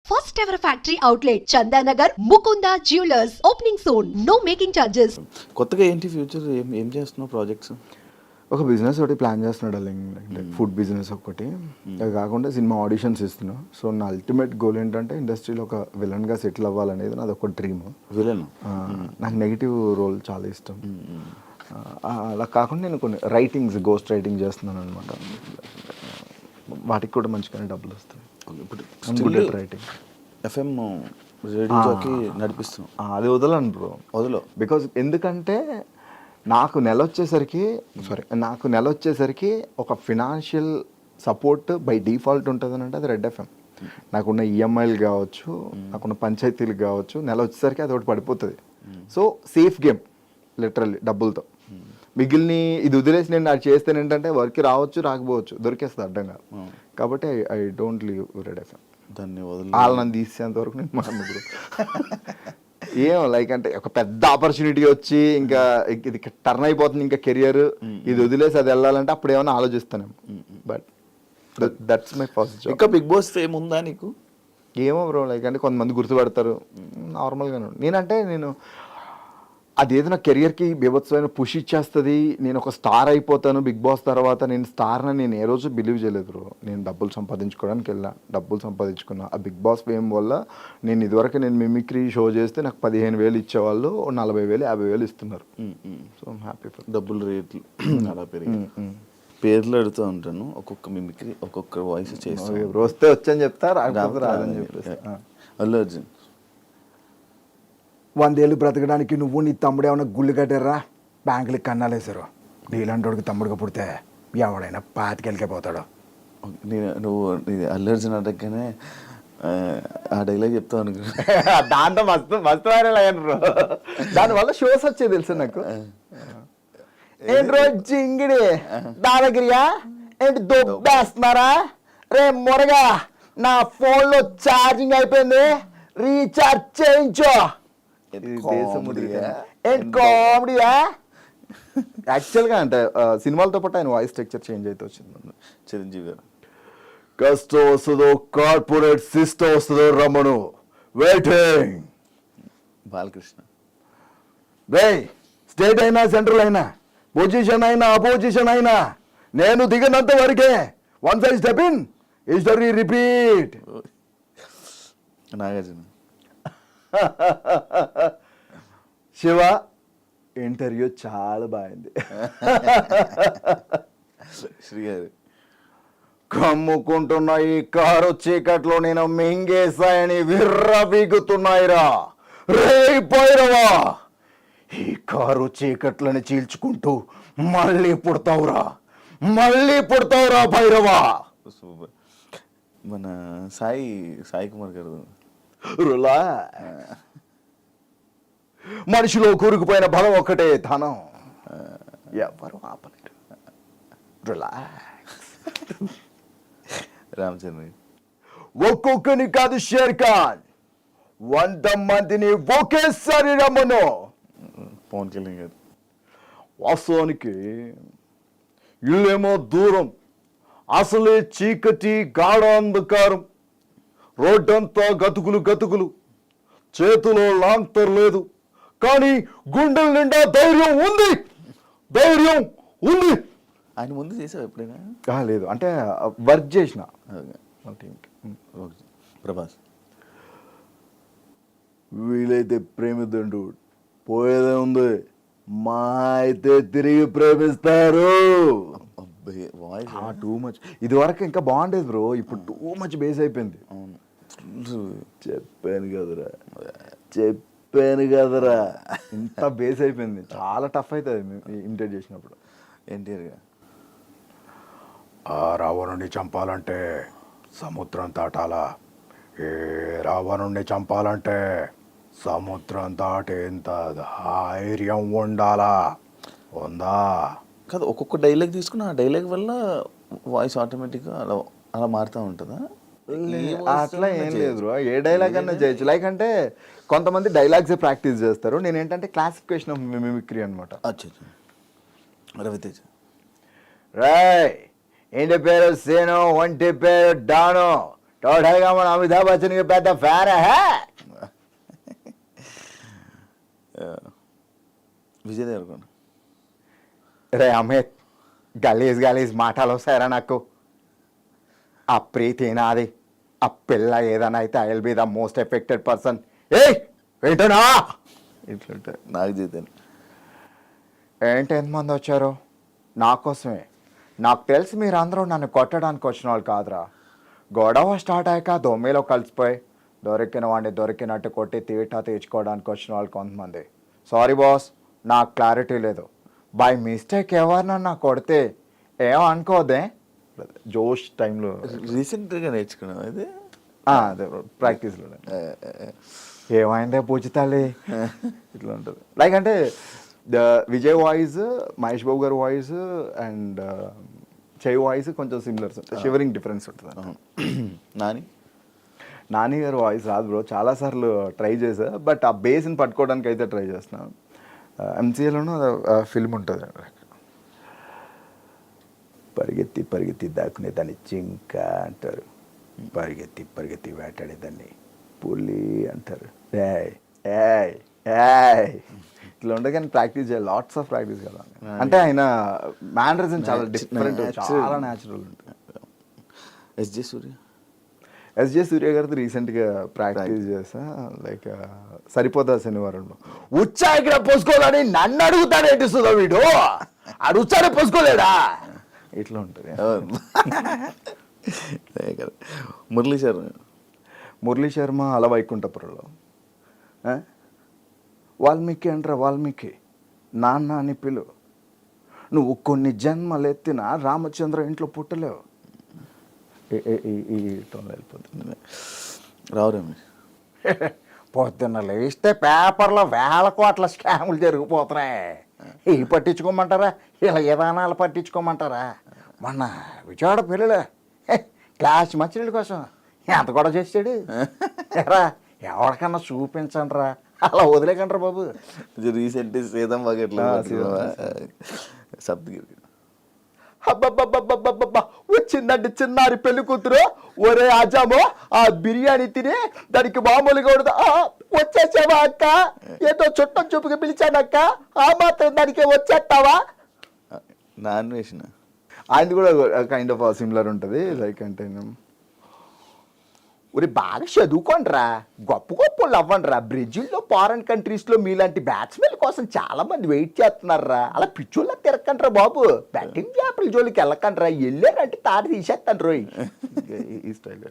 First ever factory outlet, Chandanagar, Mukunda Jewelers, opening soon. No making charges. కొత్తగా ఏంటి future ఏం చేస్తున్నావు projects? ఒక బిజినెస్ ఒకటి ప్లాన్ చేస్తున్నాడు అంటే ఫుడ్ బిజినెస్ ఒకటి. అది కాకుండా సినిమా ఆడిషన్స్ ఇస్తున్నాను. సో నా అల్టిమేట్ గోల్ ఏంటంటే ఇండస్ట్రీలో ఒక విలన్గా సెటిల్ అవ్వాలనేది నాది ఒక డ్రీమ్. విలన్ నాకు నెగిటివ్ రోల్ చాలా ఇష్టం. అలా కాకుండా నేను కొన్ని గోస్ట్ రైటింగ్ చేస్తున్నాను అనమాట. వాటికి కూడా మంచిగానే డబ్బులు వస్తాయి. ఇప్పుడు రైటింగ్ ఎఫ్ఎం రేడియోకి నడిపిస్తున్నాం. అది వదలను బ్రో, వదిలో. బికాజ్ ఎందుకంటే నాకు నెల వచ్చేసరికి ఒక ఫినాన్షియల్ సపోర్ట్ బై డిఫాల్ట్ ఉంటుంది అంటే అది రెడ్ ఎఫ్ఎం. నాకున్న ఈఎంఐలు కావచ్చు, నాకున్న పంచాయతీలు కావచ్చు, నెల వచ్చేసరికి అది ఒకటి పడిపోతుంది. సో సేఫ్ గేమ్ లిటరల్లీ డబ్బులతో. మిగిలిన ఇది వదిలేసి నేను అది చేస్తాను ఏంటంటే వర్క్ రావచ్చు రాకపోవచ్చు, దొరికేస్తుంది అడ్డంగా. కాబట్టి I don't leave red FM. దాన్ని వదిలి వాళ్ళు నన్ను తీసేంత వరకు నేను మాట్లాడు. ఏం లైక్ అంటే ఒక పెద్ద ఆపర్చునిటీ వచ్చి ఇంకా ఇది టర్న్ అయిపోతుంది ఇంకా కెరియర్, ఇది వదిలేసి అది వెళ్ళాలంటే అప్పుడు ఏమైనా ఆలోచిస్తాను. But that's my first job. ఇంకా బిగ్ బాస్ ఫేమ్ ఉందా నీకు? ఏమో బ్రో, లైక్ అంటే కొంతమంది గుర్తుపడతారు నార్మల్గానే. నేను అదేదో నా కెరియర్కి బీభత్సమైన పుష్ ఇచ్చేస్తుంది, నేను ఒక స్టార్ అయిపోతాను బిగ్ బాస్ తర్వాత. నేను స్టార్ని నేను ఏ రోజు బిలీవ్ చేయలేదు బ్రో. నేను డబ్బులు సంపాదించుకోవడానికి డబ్బులు సంపాదించుకున్నా. ఆ బిగ్ బాస్ ఫేమ్ వల్ల నేను ఇదివరకు నేను మిమిక్రీ షో చేస్తే నాకు 15,000 ఇచ్చేవాళ్ళు, 40,000 50,000 ఇస్తున్నారు. So I'm happy for. డబ్బులు రేట్లు అలా పెరిగి పేర్లు అడుగుతూ ఉంటాను. ఒక్కొక్క మిమిక్రీ ఒక్కొక్క వాయిస్ చేస్తాను. బ్రో వస్తే వచ్చని చెప్తా, రాకపోతే రాదని చెప్పేసి. అల్లు అర్జున్ 100 ఏళ్ళు బ్రతకడానికి నువ్వు నీ తమ్ముడు ఏమైనా గుళ్ళు కట్టారా, బ్యాంకులకి కన్నాలేసారు. నీలాంటోడికి తమ్ముడుగా పుడితే ఎవడైనా పాతికెళ్ళిపోతాడు. నువ్వు అల్లు అర్జున్ అడగగానే ఆ డైలాగ్ చెప్తావు అనుకో. దాంతో మస్తు వైరల్ అయ్యాను బ్రో. దానివల్ల షోస్ వచ్చేది తెలుసు నాకు. ఏంటి రోజు జింగిడి దాదాగిరియా ఏంటి దొబ్బేస్తున్నారా రే మొరగా, నా ఫోన్లో ఛార్జింగ్ అయిపోయింది, రీఛార్జ్ చేయించో. కామెడీయా యాక్చువల్గా అంటే సినిమాలతో పాటు ఆయన వాయిస్ స్ట్రక్చర్ చేంజ్ అయితే వచ్చింది. చిరంజీవి గారు కష్టం వస్తుందో కార్పొరేట్ సిస్టమ్ వస్తుందో రమ్మను వెయిటింగ్. బాలకృష్ణ స్టేట్ అయినా సెంట్రల్ అయినా పొజిషన్ అయినా అపోజిషన్ అయినా నేను దిగినంత వరకే. Once I step in history repeat. Nagarjuna Shiva interview చాలా బాగుంది. శ్రీగారు కమ్ముకుంటున్న ఈ కారు చీకట్లో నేను మింగేశాయని విర్రవీగుతున్నాయిరా రే పైరవా. ఈ కారు చీకట్లని చీల్చుకుంటూ మళ్ళీ పుడతావురా భైరవా. సూపర్. మన సాయి కుమార్ గారు రులా మనిషిలో కూరుకుపోయిన బలం ఒక్కటే ధనం, ఎవరు ఆపలేరు. రిలాక్స్. రామచంద్ర ఒక్కొక్కని కాదు షేర్ ఖాన్, 100 మందిని ఒకేసారి రమ్మను. పవన్ కళ్యాణ్ గారు వాస్తవానికి ఇల్లేమో దూరం, అసలే చీకటి గాఢ అంధకారం, రోడ్డంతా గతుకులు, చేతిలో లాంతర్ లేదు, కానీ గుండెల నిండా ధైర్యం ఉంది. ఆయన ముందు చేసావు ఎప్పుడైనా? లేదు, అంటే వర్క్ చేసిన ప్రభాస్. వీలైతే ప్రేమిద్దండు, పోయేదే ఉంది, మా అయితే తిరిగి ప్రేమిస్తారు. Voice too much. ఇది వరకు ఇంకా బాగుండేది బ్రో, ఇప్పుడు టూ మచ్ బేస్ అయిపోయింది. చెప్పాను కదరా ఇంత బేస్ అయిపోయింది. చాలా టఫ్ అవుతుంది ఇమిటేట్ చేసినప్పుడు. ఎన్టీఆర్గా ఆ రావణుని చంపాలంటే సముద్రం దాటాలా, ఏ రావణుని చంపాలంటే సముద్రం దాటేంత ధైర్యం ఉండాలా, ఉందా? కాదు, ఒక్కొక్క డైలాగ్ తీసుకుని ఆ డైలాగ్ వల్ల వాయిస్ ఆటోమేటిక్గా అలా మారుతూ ఉంటుందా? అట్లా ఏం లేదు, ఏ డైలాగ్ అన్నా చేయొచ్చు. లైక్ అంటే కొంతమంది డైలాగ్స్ ప్రాక్టీస్ చేస్తారు, నేను ఏంటంటే క్లాసిఫికేషన్ ఆఫ్ మిమిక్రీ అనమాట. రవితేజ రాయ్, ఇంటి పేరు సేను, ఒంటి పేరు డాను, ఎవడేగా మన అమితాబ్ బచ్చన్కి పెద్ద ఫ్యాన్ విజయ్ దేవరకొండ. రే అమిత్, గలీజ్ మాటలు వస్తాయరా నాకు. ఆ ప్రీతి నాది, ఆ పిల్ల ఏదైనా అయితే I will be the most affected person. ఏంటనా ఇట్లుంటే నాకు జీతాను. ఏంటి ఎంతమంది వచ్చారు? నా కోసమే. నాకు తెలిసి మీరు అందరూ నన్ను కొట్టడానికి వచ్చిన వాళ్ళు కాదురా. గొడవ స్టార్ట్ అయ్యాక దొమ్మిలో కలిసిపోయి దొరికిన వాడిని దొరికినట్టు కొట్టి తీటా తీర్చుకోవడానికి వచ్చిన వాళ్ళు కొంతమంది. సారీ బాస్, నాకు క్లారిటీ లేదు. బై మిస్టేక్ ఎవరినన్నా కొడితే ఏమనుకోదే. జోష్ టైంలో రీసెంట్గా నేర్చుకున్నావు ఇది. అదే ప్రాక్టీస్లో ఏమైందే పూజితాలి ఇట్లా ఉంటుంది. లైక్ అంటే ద విజయ్ వాయిస్, మహేష్ బాబు గారి వాయిస్ అండ్ చెయ్యి వాయిస్ కొంచెం సిమిలర్స్ ఉంటాయి, షివరింగ్ డిఫరెన్స్ ఉంటుంది. నాని గారి వాయిస్ రాదు బ్రో, చాలాసార్లు ట్రై చేసా, బట్ ఆ బేస్ని పట్టుకోవడానికి అయితే ట్రై చేస్తున్నాను. ఎంసీఏలోనూ ఫిల్మ్ ఉంటుంది, పరిగెత్తి దాక్కునేదాన్ని జింక అంటారు, పరిగెత్తి వేటాడేదాన్ని పులి అంటారు. ఇట్లా ఉండే కానీ ప్రాక్టీస్ చేయాలి, లాట్స్ ఆఫ్ ప్రాక్టీస్ కదా. అంటే ఆయన మేనరిజం చాలా డిఫరెంట్, చాలా న్యాచురల్ ఉంటుంది. ఎస్జే సూర్య గారితో రీసెంట్గా ప్రాక్టీస్ చేసా. లైక్ సరిపోతా శనివారంలో ఉచ్చా ఇక్కడ పోసుకోవాలని నన్ను అడుగుతాడు ఏంటిస్తుందో వీడు, ఆడు ఉచ్చానే పోసుకోలేడా ఇట్లా ఉంటుంది. మురళీ శర్మ అలా వైకుంఠపురంలో వాల్మీకి అంటారా, వాల్మీకి నాన్న అని పిలు, నువ్వు కొన్ని జన్మలెత్తిన రామచంద్ర ఇంట్లో పుట్టలేవు. ఈ టోన్లో వెళ్ళిపోతుంది. రావురేమి పొద్దున్న లేస్తే పేపర్లో వేల కోట్ల స్కాములు జరిగిపోతున్నాయి. ఇవి పట్టించుకోమంటారా, ఇలా విధానాలు పట్టించుకోమంటారా? మొన్న విజయవాడ పెళ్ళిలో గ్లాస్ మంచినీళ్ళ కోసం ఎంత కూడా చేసాడు ఎరా, ఎవరికన్నా చూపించండి రా, అలా వదిలేకంటారా బాబు. రీసెంట్ సీతం బకెట్లో సప్తగిరి అబ్బబ్బబ్బబ్బబ్బబ్బా, వచ్చిందండి చిన్నారి పెళ్లి కూతురు. ఒరే ఆజామో, ఆ బిర్యానీ తిని దానికి మామూలుగా ఉండదు. వచ్చేసావా అక్క, ఏదో చుట్టం చూపుకి పిలిచానక్క, ఆ మాత్రం దానికి వచ్చేస్తావా? నాన్ వేసిన ఆయనది కూడా కైండ్ ఆఫ్ సిమిలర్ ఉంటుంది. లైక్ అంటే ఒరే బాగా చదువుకోండిరా, గొప్ప వాళ్ళు అవ్వండిరా. బ్రెజిల్లో ఫారెన్ కంట్రీస్లో మీలాంటి బ్యాట్స్మెన్ కోసం చాలా మంది వెయిట్ చేస్తున్నారా. అలా పిచ్చోళ్ళ తిరగకండ్రా బాబు, బ్యాటింగ్ చేపల జోలికి వెళ్ళకండ్రా, వెళ్ళారంటే తాడు తీసేస్తాను రోయ్ ఈ స్టైల్.